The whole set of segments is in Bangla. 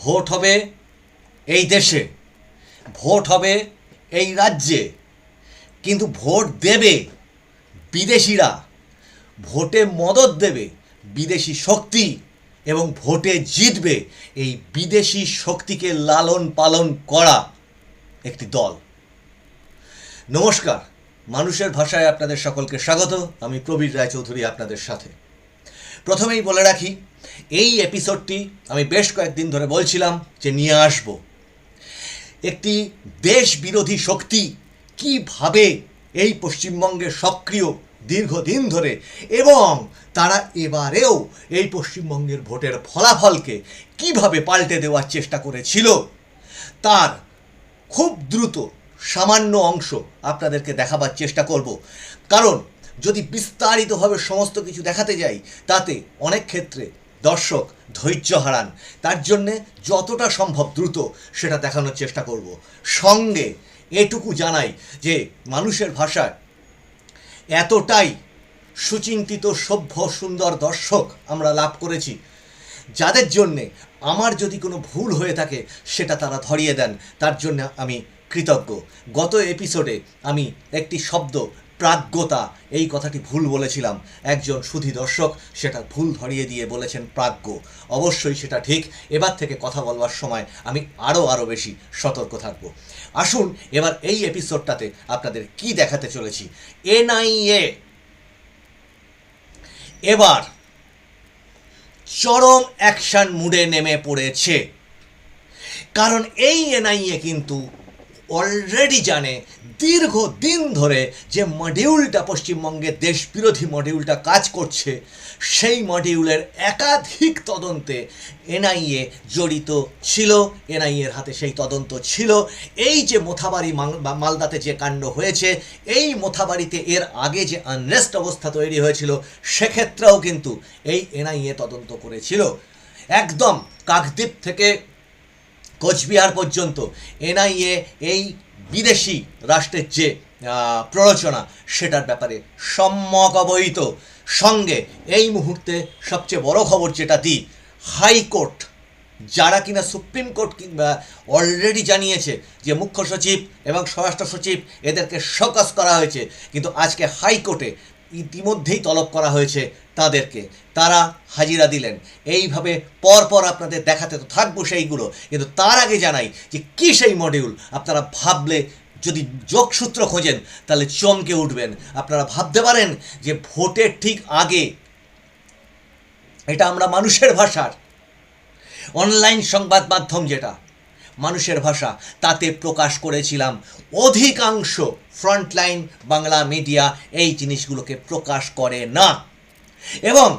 ভোট হবে এই দেশে, ভোট হবে এই রাজ্যে, কিন্তু ভোট দেবে বিদেশিরা, ভোটে মদত দেবে বিদেশি শক্তি এবং ভোটে জিতবে এই বিদেশি শক্তিকে লালন পালন করা একটি দল। নমস্কার, মানুষের ভাষায় আপনাদের সকলকে স্বাগত। আমি প্রবীর রায়চৌধুরী আপনাদের সাথে। প্রথমেই বলে রাখি, এই এপিসোডটি আমি বেশ কয়েকদিন ধরে বলছিলাম যে নিয়ে আসব। একটি দেশ বিরোধী শক্তি কিভাবে এই পশ্চিমবঙ্গে সক্রিয় দীর্ঘদিন ধরে, এবং তারা এবারেও এই পশ্চিমবঙ্গের ভোটের ফলাফলকে কিভাবে পাল্টে দেওয়ার চেষ্টা করেছিল, তার খুব দ্রুত সামান্য অংশ আপনাদেরকে দেখাবার চেষ্টা করব। কারণ যদি বিস্তারিতভাবে সমস্ত কিছু দেখাতে যাই, তাতে অনেক ক্ষেত্রে দর্শক ধৈর্য হারান। তার জন্যে যতটা সম্ভব দ্রুত সেটা দেখানোর চেষ্টা করব। সঙ্গে এটুকু জানাই যে মানুষের ভাষায় এতটাই সুচিন্তিত, সভ্য, সুন্দর দর্শক আমরা লাভ করেছি, যাদের জন্যে আমার যদি কোনো ভুল হয়ে থাকে সেটা তারা ধরিয়ে দেন, তার জন্য আমি কৃতজ্ঞ। গত এপিসোডে আমি একটি শব্দ প্রাজ্ঞতা, এই কথাটি ভুল বলেছিলাম। একজন সুধী দর্শক সেটা ভুল ধরিয়ে দিয়ে বলেছেন প্রাজ্ঞ। অবশ্যই সেটা ঠিক। এবার থেকে কথা বলবার সময় আমি আরও বেশি সতর্ক থাকব। আসুন এবার এই এপিসোডটাতে আপনাদের কি দেখাতে চলেছি। এনআইএ এবার চরম অ্যাকশন মুডে নেমে পড়েছে। কারণ এই এনআইএ কিন্তু অলরেডি জানে দীর্ঘদিন ধরে যে মডিউলটা পশ্চিমবঙ্গের দেশবিরোধী মডিউলটা কাজ করছে, সেই মডিউলের একাধিক তদন্তে এনআইএ জড়িত ছিল। এনআইএর হাতে সেই তদন্ত ছিল। এই যে মোথাবাড়ি মালদাতে যে কাণ্ড হয়েছে, এই মোথাবাড়িতে এর আগে যে আনরেস্ট অবস্থা তৈরি হয়েছিল, সেক্ষেত্রেও কিন্তু এই এনআইএ তদন্ত করেছিল। একদম কাকদ্বীপ থেকে কোচবিহার পর্যন্ত এনআইএ এই বিদেশি রাষ্ট্রের যে প্ররোচনা, সেটার ব্যাপারে সম্যক অবহিত। সঙ্গে এই মুহূর্তে সবচেয়ে বড় খবর যেটা দিই, হাইকোর্ট, যারা কিনা সুপ্রিম কোর্ট কিংবা অলরেডি জানিয়েছে যে মুখ্য সচিব এবং স্বরাষ্ট্র সচিব এদেরকে শোকজ করা হয়েছে, কিন্তু আজকে হাইকোর্টে ইতিমধ্যেই তলব করা হয়েছে তাদেরকে। তারা হাজিরা দিলেন। এইভাবে পরপর আপনাদের দেখাতে তো থাকবো সেইগুলো, কিন্তু তার আগে জানাই যে কী সেই মডিউল। আপনারা ভাবলে, যদি যোগসূত্র খোঁজেন তাহলে চমকে উঠবেন। আপনারা ভাবতে পারেন যে ভোটের ঠিক আগে, এটা আমরা মানুষের ভাষার অনলাইন সংবাদ মাধ্যম যেটা মানুষের ভাষা, তাতে প্রকাশ করেছিলাম। অধিকাংশ ফ্রন্টলাইন বাংলা মিডিয়া এই জিনিসগুলোকে প্রকাশ করে না, এবং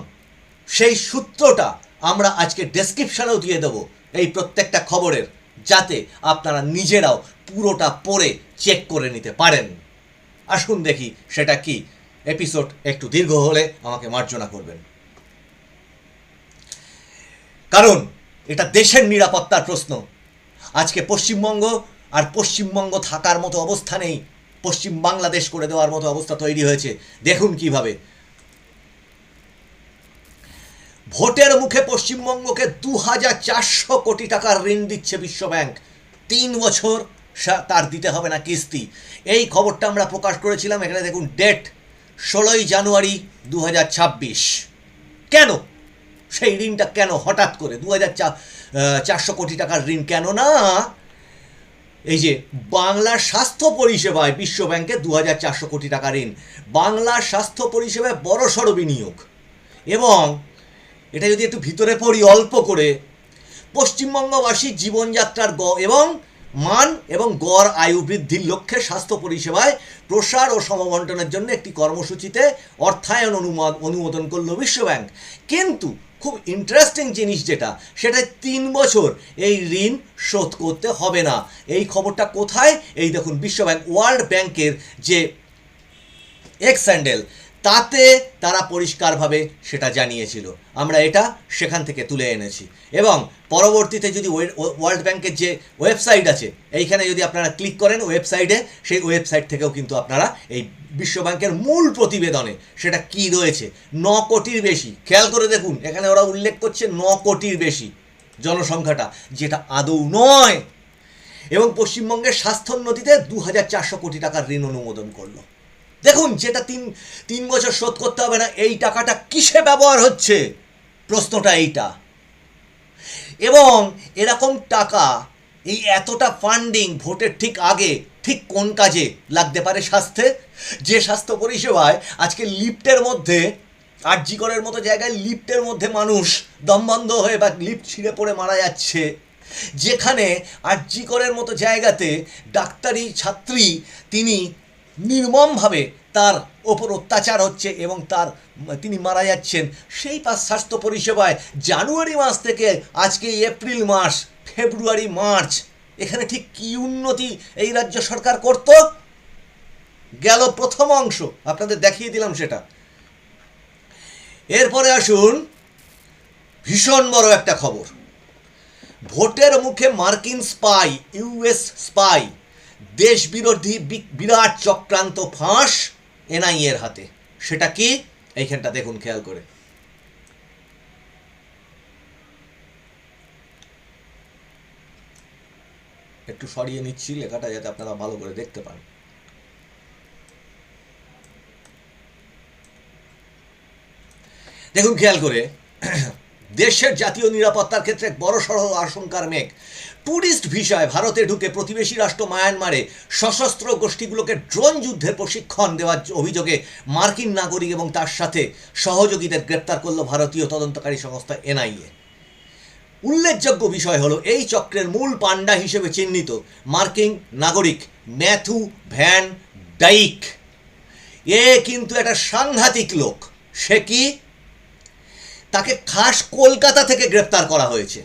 সেই সূত্রটা আমরা আজকে ডেসক্রিপশানেও দিয়ে দেবো এই প্রত্যেকটা খবরের, যাতে আপনারা নিজেরাও পুরোটা পড়ে চেক করে নিতে পারেন। আসুন দেখি সেটা কি। এপিসোড একটু দীর্ঘ হলে আমাকে মার্জনা করবেন, কারণ এটা দেশের নিরাপত্তার প্রশ্ন। আজকে পশ্চিমবঙ্গ আর পশ্চিমবঙ্গ থাকার মতো অবস্থা নেই, পশ্চিম বাংলাদেশ করে দেওয়ার মতো অবস্থা তৈরি হয়েছে। দেখুন কিভাবে ভোটের মুখে পশ্চিমবঙ্গকে 2400 কোটি টাকার ঋণ দিচ্ছে বিশ্বব্যাংক। 3 বছর তার দিতে হবে না কিস্তি। এই খবরটা আমরা প্রকাশ করেছিলাম। এখানে দেখুন ডেট 16 জানুয়ারি 2026। কেন সেই ঋণটা, কেন হঠাৎ করে 2400 কোটি টাকার ঋণ? কেন না, এই যে বাংলার স্বাস্থ্য পরিষেবায় বিশ্বব্যাংকে 2400 কোটি টাকা ঋণ। বাংলার স্বাস্থ্য পরিষেবায় বড়সড় বিনিয়োগ। এবং এটা যদি একটু ভিতরে পড়ি অল্প করে, পশ্চিমবঙ্গবাসীর জীবনযাত্রার এবং মান এবং গড় আয়ু বৃদ্ধির লক্ষ্যে স্বাস্থ্য পরিষেবায় প্রসার ও সমবন্টনের জন্য একটি কর্মসূচিতে অর্থায়ন অনুমোদন করল বিশ্বব্যাংক। কিন্তু খুব ইন্টারেস্টিং জিনিস যেটা, সেটা 3 বছর এই ঋণ শোধ করতে হবে না। এই খবরটা কোথায়? এই দেখুন বিশ্বব্যাংক, ওয়ার্ল্ড ব্যাংকের যে এক্স হ্যান্ডেল, তাতে তারা পরিষ্কারভাবে সেটা জানিয়েছিল। আমরা এটা সেখান থেকে তুলে এনেছি। এবং পরবর্তীতে যদি ওয়ার্ল্ড ব্যাংকের যে ওয়েবসাইট আছে, এইখানে যদি আপনারা ক্লিক করেন ওয়েবসাইটে, সেই ওয়েবসাইট থেকেও কিন্তু আপনারা এই বিশ্বব্যাংকের মূল প্রতিবেদনে সেটা কি রয়েছে, 9 কোটির বেশি। খেয়াল করে দেখুন, এখানে ওরা উল্লেখ করছে 9 কোটির বেশি। জনসংখ্যাটা, যেটা আদৌ নয়। এবং পশ্চিমবঙ্গের স্বাস্থ্যোন্নতিতে 2400 কোটি টাকার ঋণ অনুমোদন করলো। দেখুন, যেটা তিন বছর শোধ করতে হবে না, এই টাকাটা কিসে ব্যবহার হচ্ছে, প্রশ্নটা এইটা। এবং এরকম টাকা, এই এতটা ফান্ডিং ভোটের ঠিক আগে ঠিক কোন কাজে লাগতে পারে? স্বাস্থ্যে। যে স্বাস্থ্য পরিষেবায় আজকে লিফটের মধ্যে, আরজি করের মতো জায়গায় লিফটের মধ্যে মানুষ দম বন্ধ হয়ে বা লিফট ছিঁড়ে পড়ে মারা যাচ্ছে, যেখানে আরজি করের মতো জায়গাতে ডাক্তারি ছাত্রী তিনি নির্মমভাবে তার ওপর অত্যাচার হচ্ছে এবং তিনি মারা যাচ্ছেন, সেই স্বাস্থ্য পরিষেবায় জানুয়ারি মাস থেকে আজকে এপ্রিল মাস, ফেব্রুয়ারি, মার্চ, এখানে ঠিক কী উন্নতি এই রাজ্য সরকার করত? গেল প্রথম অংশ, আপনাদের দেখিয়ে দিলাম সেটা। এরপরে আসুন ভীষণ বড় একটা খবর। ভোটের মুখে মার্কিন স্পাই, ইউএস স্পাই, দেশ বিরোধী বিরাট চক্রান্ত ফাঁস এনআইএ এর হাতে। সেটা কি? এইখানটা দেখুন খেয়াল করে। একটু সরিয়ে নিচ্ছি লেখাটা যাতে আপনারা ভালো করে দেখতে পান। দেখুন খেয়াল করে, দেশের জাতীয় নিরাপত্তার ক্ষেত্রে বড়সড় আশঙ্কার মেঘ। ট্যুরিস্ট ভিসায় ভারতে ঢুকে প্রতিবেশী রাষ্ট্র মায়ানমারে সশস্ত্র গোষ্ঠীগুলোকে ড্রোন যুদ্ধের প্রশিক্ষণ দেওয়ার অভিযোগে মার্কিন নাগরিক এবং তার সাথে সহযোগীদের গ্রেপ্তার করল ভারতীয় তদন্তকারী সংস্থা এনআইএ। উল্লেখযোগ্য বিষয় হলো, এই চক্রের মূল পান্ডা হিসেবে চিহ্নিত মার্কিন নাগরিক ম্যাথু ভ্যান ডাইক। এ কিন্তু একটা সাংঘাতিক লোক। সে কি? তাকে খাস কলকাতা থেকে গ্রেপ্তার করা হয়েছে।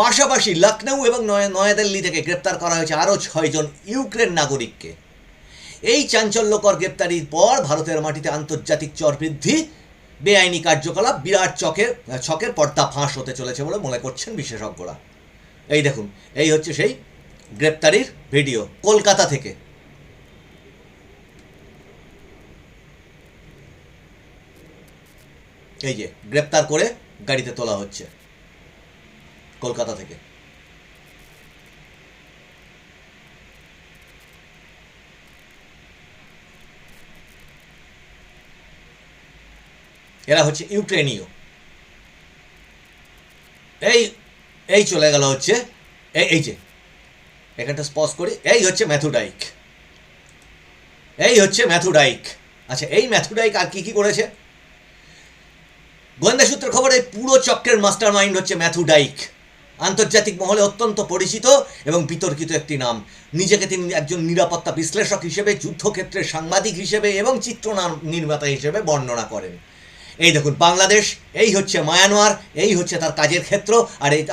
পাশাপাশি লখনৌ এবং নয়াদিল্লি থেকে গ্রেপ্তার করা হয়েছে আরও 6 জন ইউক্রেন নাগরিককে। এই চাঞ্চল্যকর গ্রেপ্তারির পর ভারতের মাটিতে আন্তর্জাতিক চর বৃদ্ধি, বেআইনি কার্যকলাপ, বিরাট ছকের পর্দা ফাঁস হতে চলেছে বলে মনে করছেন বিশেষজ্ঞরা। এই দেখুন, এই হচ্ছে সেই গ্রেপ্তারির ভিডিও কলকাতা থেকে। এই যে গ্রেপ্তার করে গাড়িতে তোলা হচ্ছে কলকাতা থেকে। এরা হচ্ছে ইউক্রেনীয়। এই চলে গেল হচ্ছে এই যে এখানটা স্পষ্ট করি, এই হচ্ছে ম্যাথু ডাইক। এই হচ্ছে ম্যাথু ডাইক। আচ্ছা, এই ম্যাথু ডাইক আর কি করেছে? গোয়েন্দা সূত্রের খবর, এই পুরো চক্রের মাস্টার মাইন্ড হচ্ছে ম্যাথু ডাইক। আন্তর্জাতিক মহলে অত্যন্ত পরিচিত এবং বিতর্কিত একটি নাম। নিজেকে তিনি একজন নিরাপত্তা বিশ্লেষক হিসেবে, যুদ্ধক্ষেত্রের সাংবাদিক হিসেবে এবং চিত্র নির্মাতা হিসেবে বর্ণনা করেন। এই দেখুন বাংলাদেশ, এই হচ্ছে মায়ানমার, এই হচ্ছে তার কাজের ক্ষেত্র। আর এই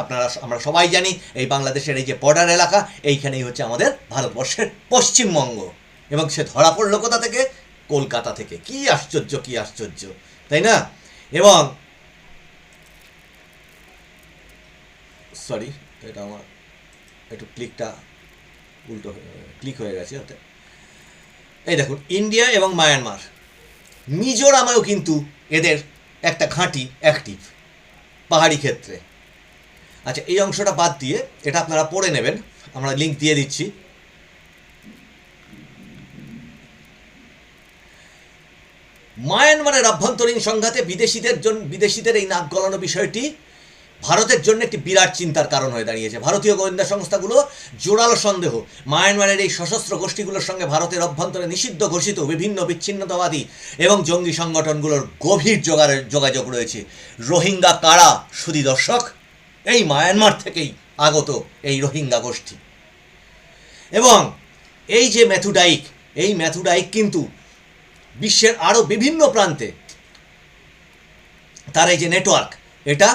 আমরা সবাই জানি, এই বাংলাদেশের এই যে বর্ডার এলাকা, এইখানেই হচ্ছে আমাদের ভারতবর্ষের পশ্চিমবঙ্গ। এবং সে ধরা পড়লো কোথা থেকে? কলকাতা থেকে। কি আশ্চর্য, কি আশ্চর্য, তাই না? এবং সরি, এটা আমার একটু ক্লিকটা উল্টো ক্লিক হয়ে গেছে ওতে। এই দেখুন, ইন্ডিয়া এবং মায়ানমার, মিজোরামেও কিন্তু এদের একটা ঘাঁটি অ্যাক্টিভ পাহাড়ি ক্ষেত্রে। আচ্ছা, এই অংশটা বাদ দিয়ে এটা আপনারা পড়ে নেবেন, আমরা লিঙ্ক দিয়ে দিচ্ছি। মায়ানমারের আভ্যন্তরীণ সংঘাতে বিদেশিদের এই নাক গলানো বিষয়টি ভারতের জন্য একটি বিরাট চিন্তার কারণ হয়ে দাঁড়িয়েছে। ভারতীয় গোয়েন্দা সংস্থাগুলো জোরালো সন্দেহ, মায়ানমারের এই সশস্ত্র গোষ্ঠীগুলোর সঙ্গে ভারতের অভ্যন্তরে নিষিদ্ধ ঘোষিত বিভিন্ন বিচ্ছিন্নতাবাদী এবং জঙ্গি সংগঠনগুলোর গভীর যোগাযোগ রয়েছে। রোহিঙ্গা কারা সুধী দর্শক? এই মায়ানমার থেকেই আগত এই রোহিঙ্গা গোষ্ঠী। এবং এই যে ম্যাথু ডাইক, এই ম্যাথু ডাইক কিন্তু বিশ্বের আরও বিভিন্ন প্রান্তে তার এই যে নেটওয়ার্ক, এটা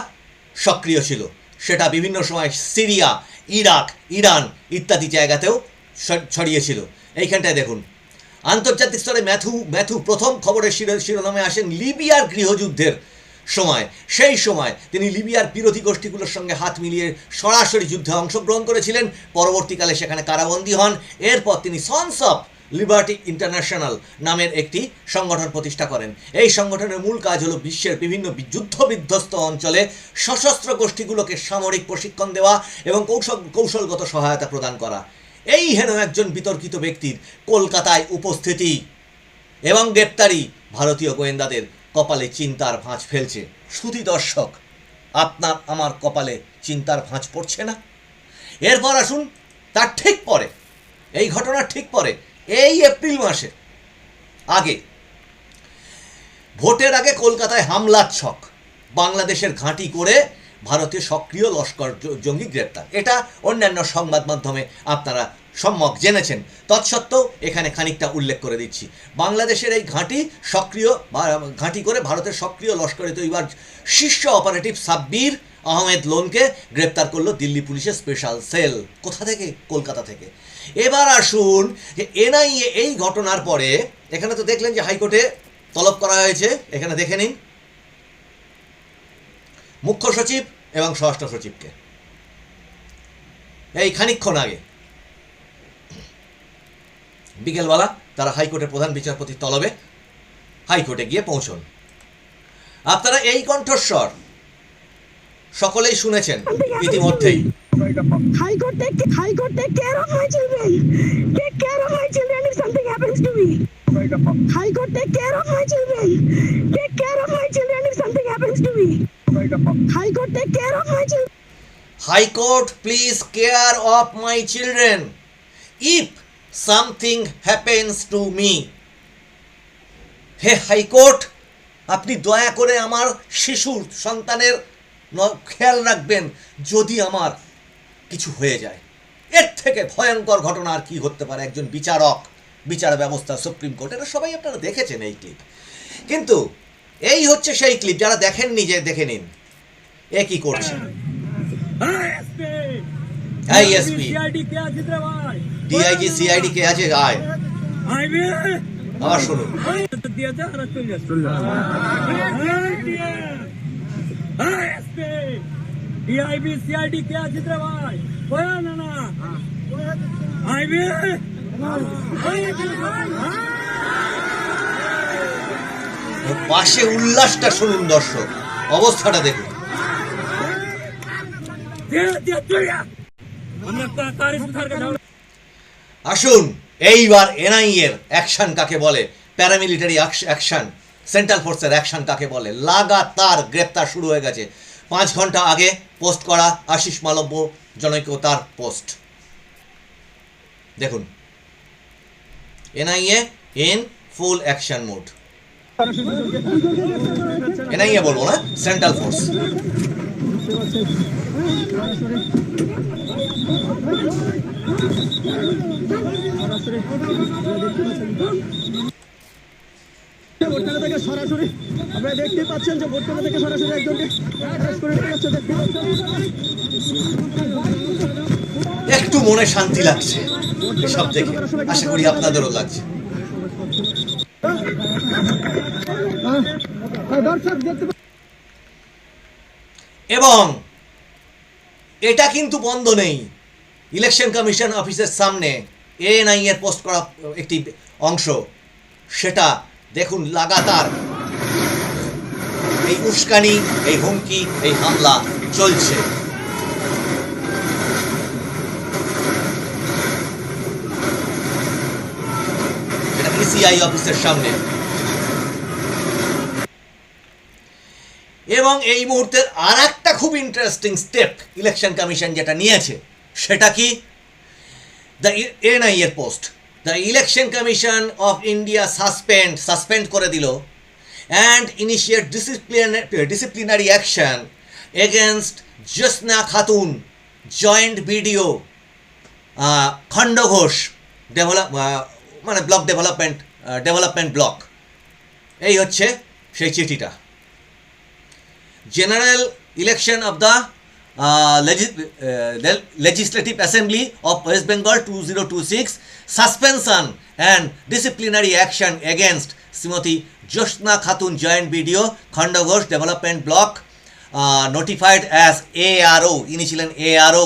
সক্রিয় ছিল। সেটা বিভিন্ন সময় সিরিয়া, ইরাক, ইরান ইত্যাদি জায়গাতেও ছড়িয়েছিল। এইখানটায় দেখুন, আন্তর্জাতিক স্তরে ম্যাথু প্রথম খবরের শিরোনামে আসেন লিবিয়ার গৃহযুদ্ধের সময়। সেই সময় তিনি লিবিয়ার বিরোধী গোষ্ঠীগুলোর সঙ্গে হাত মিলিয়ে সরাসরি যুদ্ধে অংশগ্রহণ করেছিলেন। পরবর্তীকালে সেখানে কারাবন্দী হন। এরপর তিনি সন্স অফ লিবার্টি ইন্টারন্যাশনাল নামের একটি সংগঠন প্রতিষ্ঠা করেন। এই সংগঠনের মূল কাজ হলো বিশ্বের বিভিন্ন যুদ্ধ বিধ্বস্ত অঞ্চলে সশস্ত্র গোষ্ঠীগুলোকে সামরিক প্রশিক্ষণ দেওয়া এবং কৌশলগত সহায়তা প্রদান করা। এই হেন একজন বিতর্কিত ব্যক্তির কলকাতায় উপস্থিতি এবং গ্রেপ্তারি ভারতীয় গোয়েন্দাদের কপালে চিন্তার ভাঁজ ফেলছে। শুধু দর্শক, আপনার আমার কপালে চিন্তার ভাঁজ পড়ছে না? এরপর আসুন তার ঠিক পরে, এই ঘটনার ঠিক পরে, এই এপ্রিল মাসে আগে, ভোটের আগে কলকাতায় হামলার ছক, বাংলাদেশের ঘাঁটি করে ভারতীয় সক্রিয় লস্কর জঙ্গি গ্রেপ্তার। এটা অন্যান্য সংবাদ মাধ্যমে আপনারা সম্যক জেনেছেন, তৎসত্ত্বেও এখানে খানিকটা উল্লেখ করে দিচ্ছি। বাংলাদেশের এই ঘাঁটি করে ভারতের সক্রিয় লস্করে তৈবার শীর্ষ অপারেটিভ সাব্বির আহমেদ লোনকে গ্রেপ্তার করলো দিল্লি পুলিশের স্পেশাল সেল। কোথা থেকে? কলকাতা থেকে। এবার আসুন যে এনআইএ এই ঘটনার পরে, এখানে তো দেখলেন যে হাইকোর্টে তলব করা হয়েছে, এখানে দেখে নিন, মুখ্য সচিব এবং স্বরাষ্ট্র সচিবকে এই খানিকক্ষণ আগে বিকেলবেলা তারা হাইকোর্টের প্রধান বিচারপতির তলবে হাইকোর্টে গিয়ে পৌঁছন। আপনারা এই কণ্ঠস্বর সকলেই শুনেছেন ইতিমধ্যেই। High Court, please care of my children. If something happens to me, হে হাইকোর্ট, আপনি দয়া করে আমার শিশুর সন্তানের খেয়াল রাখবেন যদি আমার কিছু হয়ে যায়। এর থেকে ভয়ঙ্কর ঘটনা আর কি হতে পারে? একজন বিচারক, বিচার ব্যবস্থা, সুপ্রিম কোর্ট, এটা সবাই আপনারা দেখেছেন এই ক্লিপ। কিন্তু এই হচ্ছে সেই ক্লিপ, যারা দেখেননি যে দেখে নিন এ কি করছে। আইএসপি, ডিআইজি, সিআইডি কে আছে? আয় আবার শুনুন। ডিআইবি সিআইডি কে আছে রে ভাই? ওয়া না না আইবি পাশে উল্লাসটা শুনুন দর্শক, অবস্থাটা দেখুন। আসুন এইবার এনআইএর অ্যাকশন কাকে বলে, প্যারামিলিটারি অ্যাকশন, সেন্ট্রাল ফোর্সের অ্যাকশন কাকে বলে। লাগাতার গ্রেপ্তার শুরু হয়ে গেছে। 5 ঘন্টা আগে পোস্ট করা আশিস মালব্য জনৈক তার পোস্ট দেখুন। NIA in full action mode. NIA বলবো না, সেন্ট্রাল ফোর্স। ভোটখানা থেকে সরাসরি আপনারা দেখতে পাচ্ছেন যে ভোটখানা থেকে সরাসরি একজনকে করে নিয়ে যাচ্ছে। দেখতে পাচ্ছেন, একটু মনে শান্তি লাগছে সব দেখে, আশা করি আপনাদেরও লাগছে। এবং এটা কিন্তু বন্ধ নেই। ইলেকশন কমিশন অফিসের সামনে এএনআই এর পোস্ট করা একটি অংশ, সেটা দেখুন লাগাতার এই উস্কানি, এই হুমকি, এই হামলা চলছে। এটা ইসিআই অফিসের সামনে। এবং এই মুহূর্তের আর একটা খুব ইন্টারেস্টিং স্টেপ ইলেকশন কমিশন যেটা নিয়েছে, সেটা কি? দ্য এনআই এর post, the election commission of India suspend করে দিল and initiate disciplinary action against Jyotsna Khatun, joint BDO খণ্ড ঘোষ, মানে ব্লক ডেভেলপমেন্ট ব্লক। এই হচ্ছে সেই চিঠিটা। General election of the Legislative Assembly of West Bengal 2026, suspension and disciplinary action against Srimati Jyotsna Khatun, Joint BDO, Khandaghosh Development Block, notified as ARO, initial ARO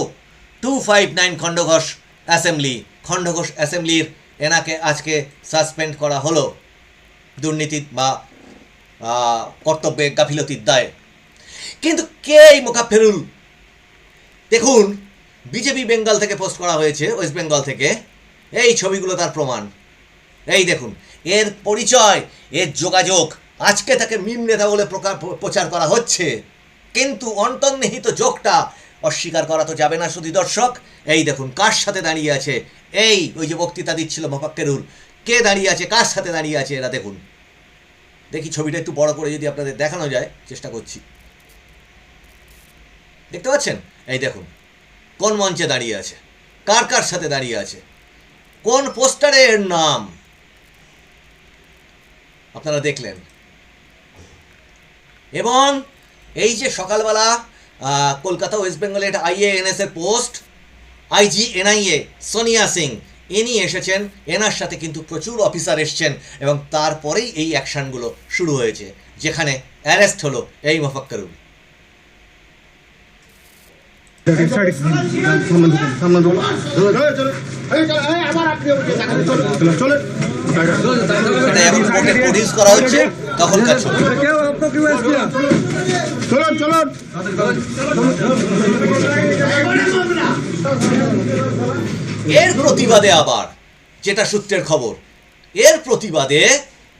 259 Khandaghosh Assembly, Khandaghosh Assembly এনাকে আজকে সাসপেন্ড করা হলো দুর্নীতি বা কর্তব্যে গাফিলতির দায়ে। কিন্তু কে এই মোকাফফেরুল? দেখুন, বিজেপি বেঙ্গল থেকে পোস্ট করা হয়েছে, ওয়েস্ট বেঙ্গল থেকে। এই ছবিগুলো তার প্রমাণ। এই দেখুন, এর পরিচয়, এর যোগাযোগ। আজকে তাকে মিম নেতা বলে প্রচার করা হচ্ছে, কিন্তু অন্তর্নিহিত যোগটা অস্বীকার করা তো যাবে না শুধু দর্শক। এই দেখুন কার সাথে দাঁড়িয়ে আছে, ওই যে বক্তৃতা দিচ্ছিল মোকাফফেরুল, কে দাঁড়িয়ে আছে, কার সাথে দাঁড়িয়ে আছে এরা দেখুন। দেখি ছবিটা একটু বড় করে যদি আপনাদের দেখানো যায়, চেষ্টা করছি। দেখতে পাচ্ছেন? এই দেখুন কোন মঞ্চে দাঁড়িয়ে আছে, কার কার সাথে দাঁড়িয়ে আছে, কোন পোস্টারে এর নাম আপনারা দেখলেন। এবং এই যে সকালবেলা কলকাতা ওয়েস্ট বেঙ্গলে একটা IANS এর post, IG NIA Sonia Singh ইনি এসেছেন, এনার সাথে কিন্তু প্রচুর অফিসার এসছেন, এবং তারপরেই এই অ্যাকশানগুলো শুরু হয়েছে, যেখানে অ্যারেস্ট হলো এই মোফাক্কেরুল। এটা এখন কোর্টে প্রডিউস করা হচ্ছে তখনকার ছবি। এর প্রতিবাদে আবার, যেটা সূত্রের খবর, এর প্রতিবাদে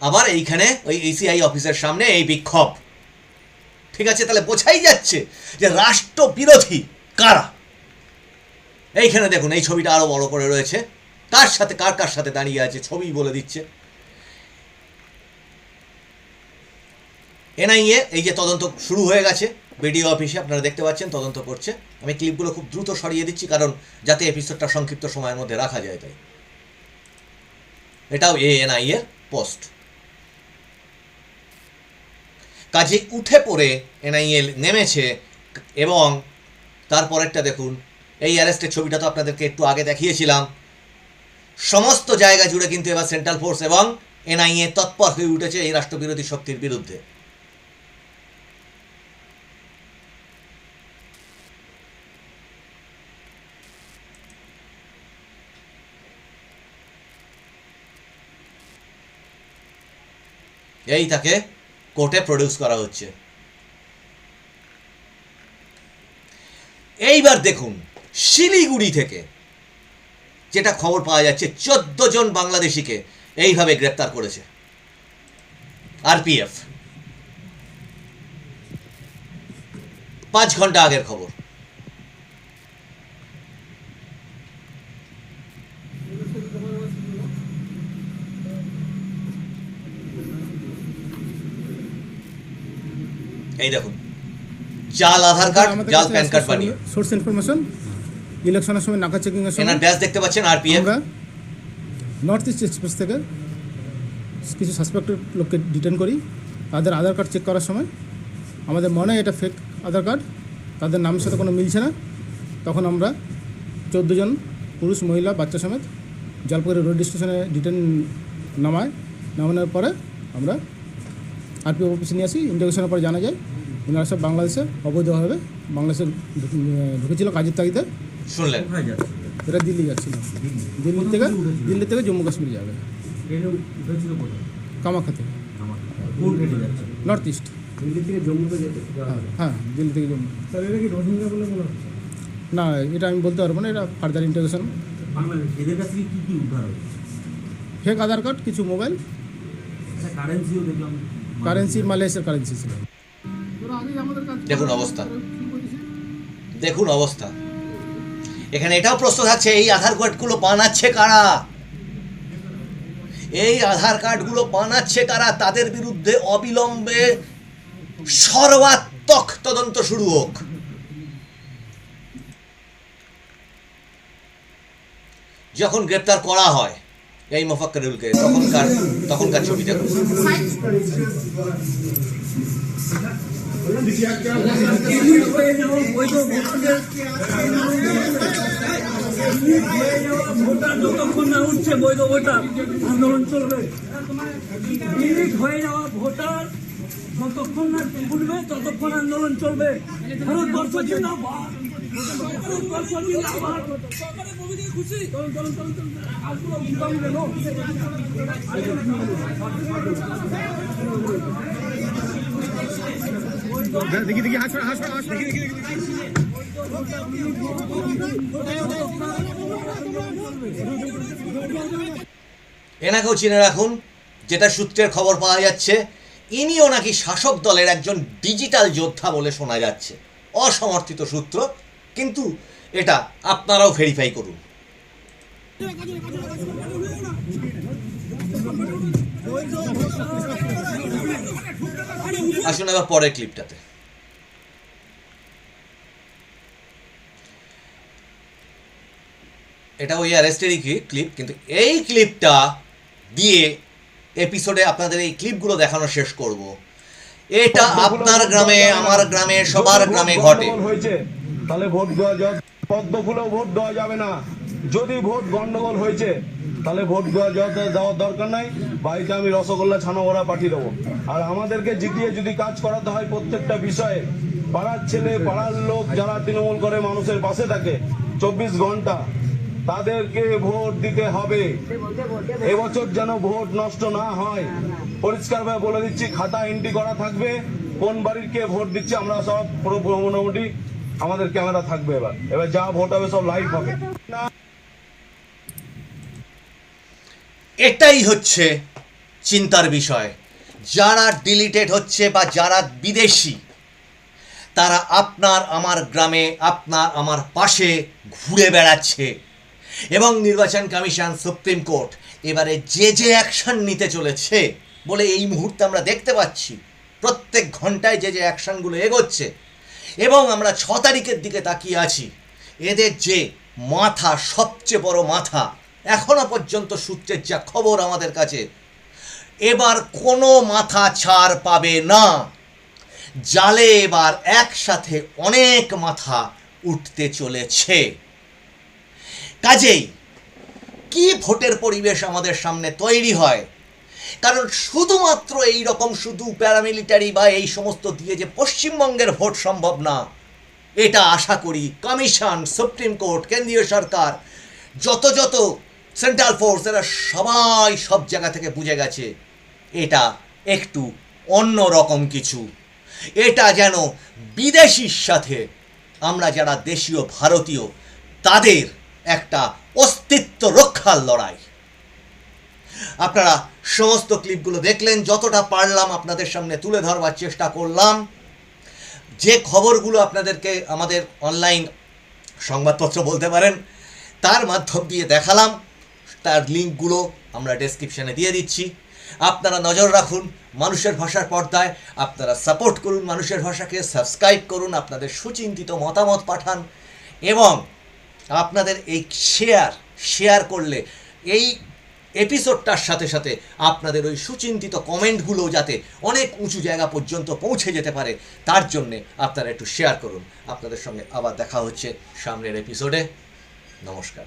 আবার এইখানে ওই ECI অফিসের সামনে এই বিক্ষোভ। ঠিক আছে, তাহলে বোঝাই যাচ্ছে যে রাষ্ট্রবিরোধী কারা। এইখানে দেখুন, এই ছবিটা আরো বড় করে রয়েছে, কার সাথে কার কার সাথে দাঁড়িয়ে আছে ছবি বলে দিচ্ছে। NIA এই যে তদন্ত শুরু হয়ে গেছে বিডিও অফিসে, আপনারা দেখতে পাচ্ছেন তদন্ত করছে। আমি ক্লিপগুলো খুব দ্রুত সরিয়ে দিচ্ছি, কারণ যাতে এপিসোডটা সংক্ষিপ্ত সময়ের মধ্যে রাখা যায় তাই। এটাও ANI এর পোস্ট। কাজে উঠে পড়ে NIA নেমেছে, এবং তারপরেরটা দেখুন, এই অ্যারেস্টের ছবিটা তো আপনাদেরকে একটু আগে দেখিয়েছিলাম। সমস্ত জায়গা জুড়ে কিন্তু এবার সেন্ট্রাল ফোর্স এবং NIA তৎপর হয়ে উঠেছে এই রাষ্ট্রবিরোধী শক্তির বিরুদ্ধে। এই তাকে কোর্টে প্রডিউস করা হচ্ছে। এইবার দেখুন, শিলিগুড়ি থেকে যেটা খবর পাওয়া যাচ্ছে, 14 জন বাংলাদেশিকে এইভাবে গ্রেপ্তার করেছে RPF। 5 ঘন্টা আগের খবর। এই দেখুন, জাল আধার কার্ড, জাল প্যান কার্ড বানিয়ে। সোর্স ইনফরমেশন, ইলেকশনের সময় নাকা চেকিং এর সময় এনার ব্যাচ দেখতে পাচ্ছেন RPF। আমরা নর্থ ইস্ট এক্সপ্রেস থেকে কিছু সাসপেক্টেড লোককে ডিটেন করি। তাদের আধার কার্ড চেক করার সময় আমাদের মনে হয় এটা ফেক আধার কার্ড, তাদের নামের সাথে কোনো মিলছে না। তখন আমরা 14 জন পুরুষ মহিলা বাচ্চা সমেত জলপাইগুড়ি রোড স্টেশনে ডিটেন নামানোর পরে আমরা RPF অফিসে নিয়ে আসি। ইন্টারোগেশনের পরে জানা যায় ওনারা সব বাংলাদেশে অবৈধভাবে বাংলাদেশে ঢুকেছিল কাজের তাগিদে। শুনলেন? এরা দিল্লি যাচ্ছিল, দিল্লি থেকে জম্মু কাশ্মীর যাবে, কামাখ্যা থেকে নর্থ ইস্ট। হ্যাঁ, দিল্লি থেকে জম্মু। না, এটা আমি বলতে পারবো না, এটা ফার্দার ইন্টারোগেশন। ফেক আধার কার্ড, কিছু মোবাইল, কারেন্সি মালয়েশিয়ার কারেন্সি ছিল। দেখুন অবস্থা, দেখুন অবস্থা। এখানে এটাও প্রশ্ন থাকছে, এই আধার কার্ডগুলো বানাচ্ছে কারা? এই আধার কার্ডগুলো বানাচ্ছে কারা? তাদের বিরুদ্ধে অবিলম্বে সর্বাত্মক তদন্ত শুরু হোক। যখন গ্রেপ্তার করা হয় এই মোফাক্কেরুলকে, তখনকার ছবি দেখুন। যতক্ষণ না উঠছে বৈধ ভোটার, আন্দোলন চলবে। ডিলিট হয়ে যাওয়া ভোটার যতক্ষণ না উঠবে ততক্ষণ আন্দোলন চলবে। ভারতবর্ষ জিন্দাবাদ। দেখি দেখি হাসপাতাল হাসপাতাল দেখি এনাকেও চিনে রাখুন, যেটা সূত্রের খবর পাওয়া যাচ্ছে ইনিও নাকি শাসক দলের একজন ডিজিটাল যোদ্ধা বলে শোনা যাচ্ছে। অসমর্থিত সূত্র, কিন্তু এটা আপনারাও ভেরিফাই করুন। আসুন এবার পরের ক্লিপটাতে। এটা ওই অ্যারেস্টেরই ক্লিপ, কিন্তু এই ক্লিপটা দিয়ে এপিসোডে আপনাদের এই ক্লিপগুলো দেখানো শেষ করব। এটা আপনার গ্রামে, আমার গ্রামে, সবার গ্রামে ঘটে। হয়েছে তাহলে ভোট দেওয়া যাবে, পদ্ম ফুলেও ভোট দেওয়া যাবে না। যদি ভোট গন্ডগোল হয়েছে তাহলে ভোট দেওয়ার দরকার নাই, বাড়িতে আমি রসগোল্লা ছানা ওরা পাঠিয়ে দেবো। আর আমাদেরকে জিতিয়ে যদি কাজ করাতে হয় প্রত্যেকটা বিষয়ে, পাড়ার ছেলে পাড়ার লোক যারা তৃণমূল করে মানুষের পাশে থাকে 24 ঘন্টা, তাদেরকে ভোট দিতে হবে। এবছর যেন ভোট নষ্ট না হয়, পরিষ্কারভাবে বলে দিচ্ছি, খাতা এন্ট্রি করা থাকবে, কোন বাড়ির কে ভোট দিচ্ছে আমরা সব পুরো মোটামুটি আমাদের ক্যামেরা থাকবে। এবার যা ভোট হবে সব লাইভ হবে। এটাই হচ্ছে চিন্তার বিষয়। যারা ডিলিটেড হচ্ছে বা যারা বিদেশি, তারা আপনার আমার গ্রামে, আপনার আমার পাশে ঘুরে বেড়াচ্ছে। এবং নির্বাচন কমিশন, সুপ্রিম কোর্ট এবারে যে অ্যাকশন নিতে চলেছে বলে এই মুহূর্তে আমরা দেখতে পাচ্ছি, প্রত্যেক ঘন্টায় যে অ্যাকশনগুলো এগোচ্ছে। এবং আমরা 6 তারিখের দিকে তাকিয়ে আছি। এদের যে মাথা, সবচেয়ে বড় মাথা, এখনো পর্যন্ত সূত্রের যা খবর আমাদের কাছে, এবার কোনো মাথা ছাড় পাবে না। জালে এবার একসাথে অনেক মাথা উঠতে চলেছে। কাজেই কি ভোটের পরিবেশ আমাদের সামনে তৈরি হয়, কারণ শুধুমাত্র এই রকম শুধু প্যারামিলিটারি বা এই সমস্ত দিয়ে যে পশ্চিমবঙ্গের ভোট সম্ভব না, এটা আশা করি কমিশন, সুপ্রিম কোর্ট, কেন্দ্রীয় সরকার, যত সেন্ট্রাল ফোর্স, এরা সবাই সব জায়গা থেকে বুঝে গেছে এটা একটু অন্য রকম কিছু। এটা যেন বিদেশির সাথে আমরা যারা দেশীয় ভারতীয়, তাদের একটা অস্তিত্ব রক্ষার লড়াই। আপনারা সমস্ত ক্লিপগুলো দেখলেন, যতটা পারলাম আপনাদের সামনে তুলে ধরবার চেষ্টা করলাম। যে খবরগুলো আপনাদেরকে আমাদের অনলাইন সংবাদপত্র বলতে পারেন তার মাধ্যম দিয়ে দেখালাম, তার লিঙ্কগুলো আমরা ডেসক্রিপশানে দিয়ে দিচ্ছি। আপনারা নজর রাখুন মানুষের ভাষার পর্দায়, আপনারা সাপোর্ট করুন মানুষের ভাষাকে, সাবস্ক্রাইব করুন, আপনাদের সুচিন্তিত মতামত পাঠান, এবং আপনাদের এই শেয়ার করলে এই এপিসোডটার সাথে সাথে আপনাদের ওই সুচিন্তিত কমেন্টগুলো যাতে অনেক উঁচু জায়গা পর্যন্ত পৌঁছে যেতে পারে, তার জন্যে আপনারা একটু শেয়ার করুন। আপনাদের সঙ্গে আবার দেখা হচ্ছে সামনের এপিসোডে। নমস্কার।